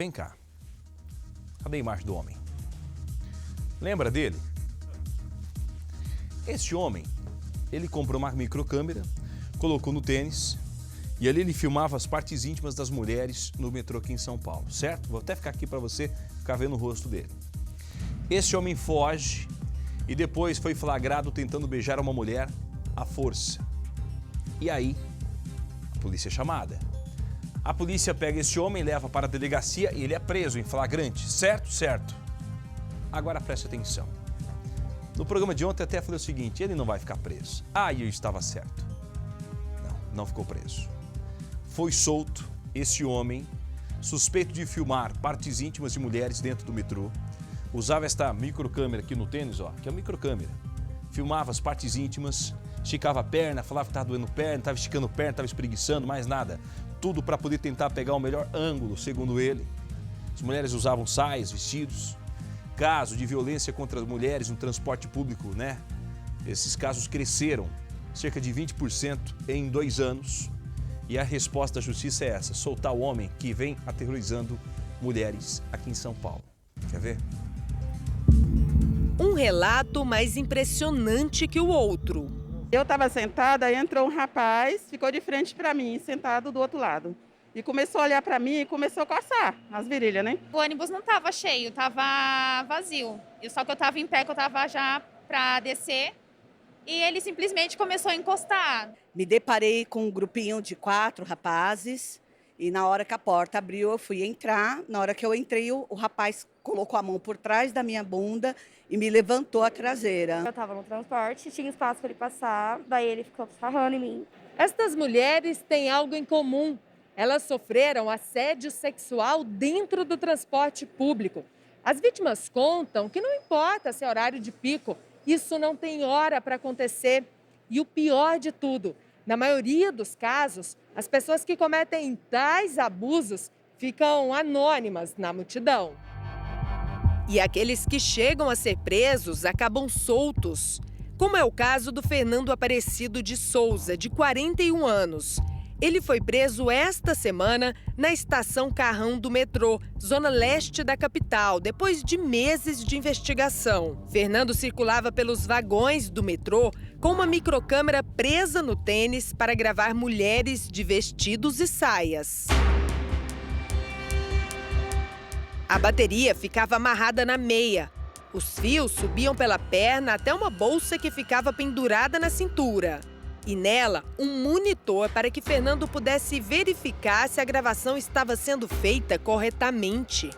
Vem cá. Cadê a imagem do homem? Lembra dele? Esse homem, ele comprou uma microcâmera, colocou no tênis e ali ele filmava as partes íntimas das mulheres no metrô aqui em São Paulo, certo? Vou até ficar aqui para você ficar vendo o rosto dele. Esse homem foge e depois foi flagrado tentando beijar uma mulher à força. E aí, a polícia é chamada. A polícia pega esse homem, leva para a delegacia e ele é preso em flagrante, certo? Certo. Agora preste atenção. No programa de ontem até falei o seguinte, ele não vai ficar preso. Ah, e eu estava certo. Não ficou preso. Foi solto esse homem, suspeito de filmar partes íntimas de mulheres dentro do metrô. Usava esta microcâmera aqui no tênis, ó, que é a microcâmera. Filmava as partes íntimas, esticava a perna, falava que estava doendo perna, estava esticando perna, estava espreguiçando, mais nada. Tudo para poder tentar pegar o melhor ângulo, segundo ele. As mulheres usavam saias, vestidos. Caso de violência contra as mulheres no transporte público, né? Esses casos cresceram cerca de 20% em 2 anos. E a resposta da justiça é essa, soltar o homem que vem aterrorizando mulheres aqui em São Paulo. Quer ver? Um relato mais impressionante que o outro. Eu estava sentada, aí entrou um rapaz, ficou de frente para mim, sentado do outro lado. E começou a olhar para mim e começou a coçar as virilhas, né? O ônibus não estava cheio, estava vazio. Só que eu estava em pé, que eu estava já para descer. E ele simplesmente começou a encostar. Me deparei com um grupinho de 4 rapazes. E na hora que a porta abriu, eu fui entrar. Na hora que eu entrei, o rapaz colocou a mão por trás da minha bunda e me levantou a traseira. Eu estava no transporte, tinha espaço para ele passar, daí ele ficou sarrando em mim. Estas mulheres têm algo em comum. Elas sofreram assédio sexual dentro do transporte público. As vítimas contam que não importa se é horário de pico, isso não tem hora para acontecer. E o pior de tudo, na maioria dos casos, as pessoas que cometem tais abusos ficam anônimas na multidão. E aqueles que chegam a ser presos acabam soltos, como é o caso do Fernando Aparecido de Souza, de 41 anos. Ele foi preso esta semana na estação Carrão do metrô, zona leste da capital, depois de meses de investigação. Fernando circulava pelos vagões do metrô com uma microcâmera presa no tênis para gravar mulheres de vestidos e saias. A bateria ficava amarrada na meia. Os fios subiam pela perna até uma bolsa que ficava pendurada na cintura. E nela, um monitor para que Fernando pudesse verificar se a gravação estava sendo feita corretamente.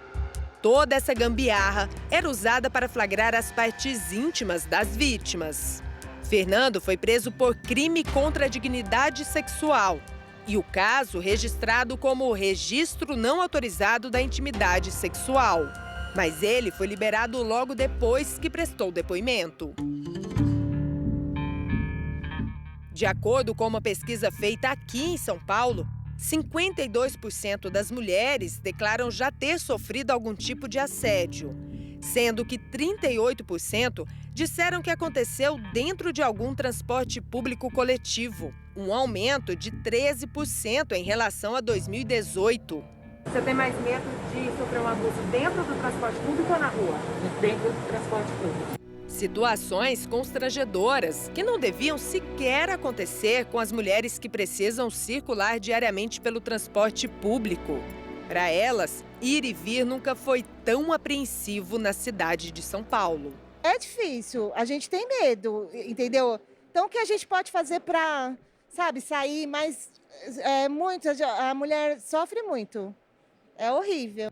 Toda essa gambiarra era usada para flagrar as partes íntimas das vítimas. Fernando foi preso por crime contra a dignidade sexual. E o caso registrado como registro não autorizado da intimidade sexual. Mas ele foi liberado logo depois que prestou depoimento. De acordo com uma pesquisa feita aqui em São Paulo, 52% das mulheres declaram já ter sofrido algum tipo de assédio, sendo que 38% disseram que aconteceu dentro de algum transporte público coletivo, um aumento de 13% em relação a 2018. Você tem mais medo de sofrer um abuso dentro do transporte público ou na rua? Dentro do transporte público. Situações constrangedoras que não deviam sequer acontecer com as mulheres que precisam circular diariamente pelo transporte público. Para elas, ir e vir nunca foi tão apreensivo na cidade de São Paulo. É difícil, a gente tem medo, entendeu? Então, o que a gente pode fazer para, sair, mas a mulher sofre muito. É horrível.